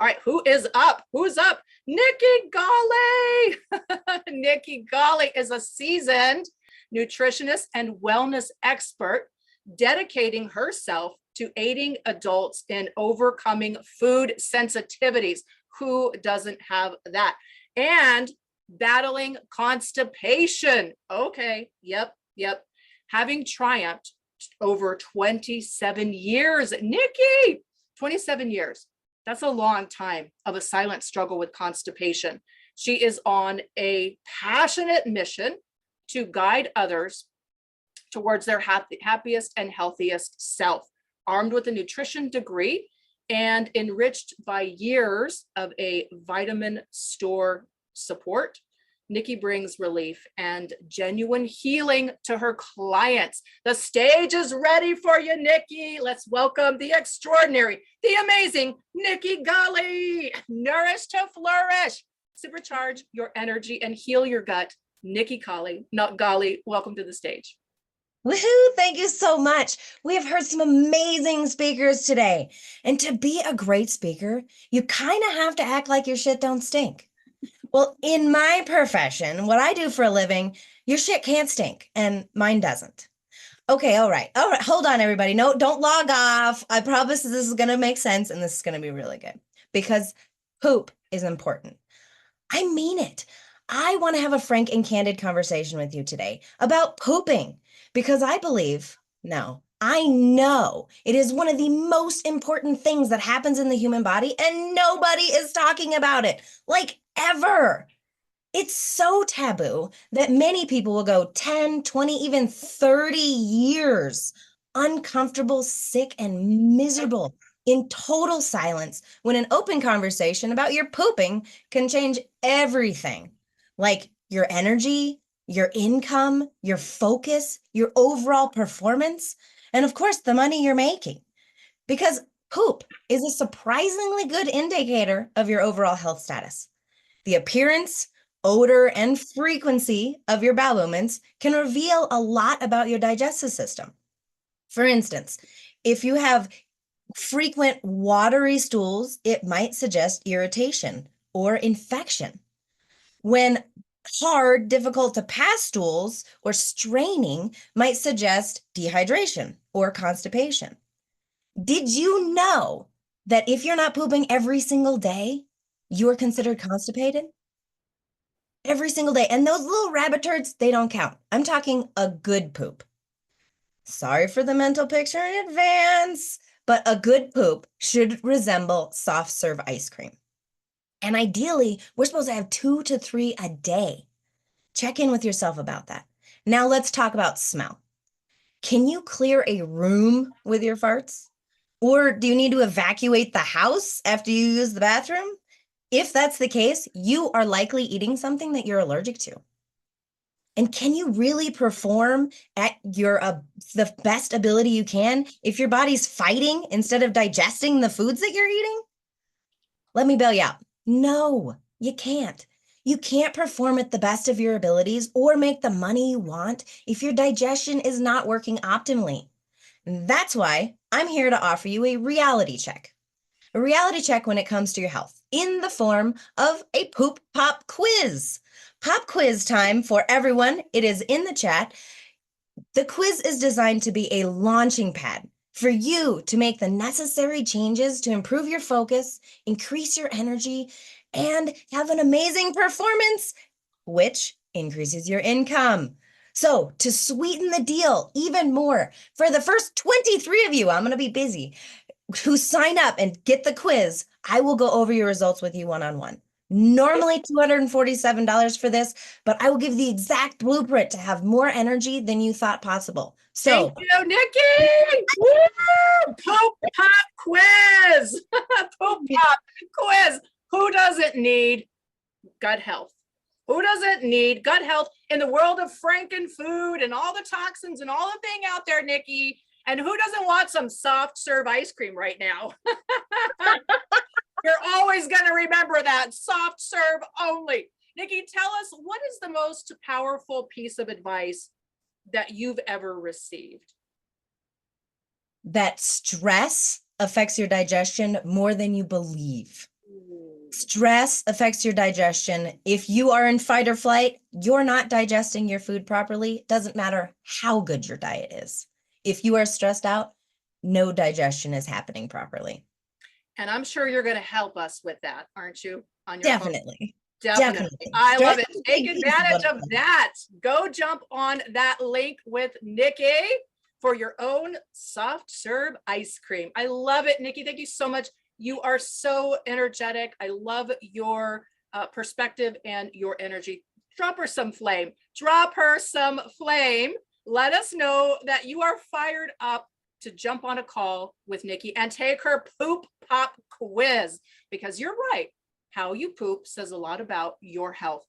All right, who is up? Who's up? Nikki Golly. Nikki Golly is a seasoned nutritionist and wellness expert dedicating herself to aiding adults in overcoming food sensitivities. Who doesn't have that? And battling constipation. Okay, yep. Having triumphed over 27 years. Nikki, 27 years. That's a long time of a silent struggle with constipation. She is on a passionate mission to guide others towards their happiest and healthiest self, armed with a nutrition degree and enriched by years of a vitamin store support. Nikki brings relief and genuine healing to her clients. The stage is ready for you, Nikki. Let's welcome the extraordinary, the amazing Nikki Golly. Nourish to flourish. Supercharge your energy and heal your gut. Nikki Golly, not Golly, welcome to the stage. Woohoo! Thank you so much. We have heard some amazing speakers today. And to be a great speaker, you kind of have to act like your shit don't stink. Well, in my profession, what I do for a living, your shit can't stink, and mine doesn't. Okay, all right. Hold on, everybody. No, don't log off. I promise this is going to make sense, and this is going to be really good, because poop is important. I mean it. I want to have a frank and candid conversation with you today about pooping, because I know it is one of the most important things that happens in the human body, and nobody is talking about it, like ever. It's so taboo that many people will go 10, 20, even 30 years uncomfortable, sick, and miserable in total silence when an open conversation about your pooping can change everything, like your energy, your income, your focus, your overall performance, and of course, the money you're making. Because poop is a surprisingly good indicator of your overall health status. The appearance, odor, and frequency of your bowel movements can reveal a lot about your digestive system. For instance, if you have frequent watery stools, it might suggest irritation or infection. When hard, difficult to pass stools or straining might suggest dehydration or constipation. Did you know that if you're not pooping every single day, you're considered constipated? Every single day. And those little rabbit turds, they don't count. I'm talking a good poop. Sorry for the mental picture in advance, but a good poop should resemble soft serve ice cream. And ideally, we're supposed to have 2 to 3 a day. Check in with yourself about that. Now let's talk about smell. Can you clear a room with your farts? Or do you need to evacuate the house after you use the bathroom? If that's the case, you are likely eating something that you're allergic to. And can you really perform at your the best ability you can if your body's fighting instead of digesting the foods that you're eating? Let me bail you out. No, you can't. You can't perform at the best of your abilities or make the money you want if your digestion is not working optimally. That's why I'm here to offer you a reality check. A reality check when it comes to your health in the form of a poop pop quiz. Pop quiz time for everyone. It is in the chat. The quiz is designed to be a launching pad for you to make the necessary changes to improve your focus, increase your energy, and have an amazing performance, which increases your income. So to sweeten the deal even more, for the first 23 of you, I'm going to be busy, who sign up and get the quiz, I will go over your results with you one-on-one. Normally $247 for this, but I will give the exact blueprint to have more energy than you thought possible. So, thank you, Nikki. Woo! Poop pop quiz. Poop pop quiz. Who doesn't need gut health? Who doesn't need gut health in the world of Franken food and all the toxins and all the thing out there, Nikki? And who doesn't want some soft serve ice cream right now? You're always going to remember that. Soft serve only. Nikki, tell us, what is the most powerful piece of advice that you've ever received? That stress affects your digestion more than you believe. Stress affects your digestion. If you are in fight or flight, you're not digesting your food properly. Doesn't matter how good your diet is. If you are stressed out, no digestion is happening properly. And I'm sure you're going to help us with that, aren't you? On your own. Definitely. Definitely. I love it. Stress is a Take big piece of what advantage I of do. that. Go jump on that link with Nikki for your own soft serve ice cream. I love it, Nikki. Thank you so much. You are so energetic. I love your perspective and your energy. Drop her some flame. Drop her some flame. Let us know that you are fired up to jump on a call with Nikki and take her poop pop quiz, because you're right. How you poop says a lot about your health.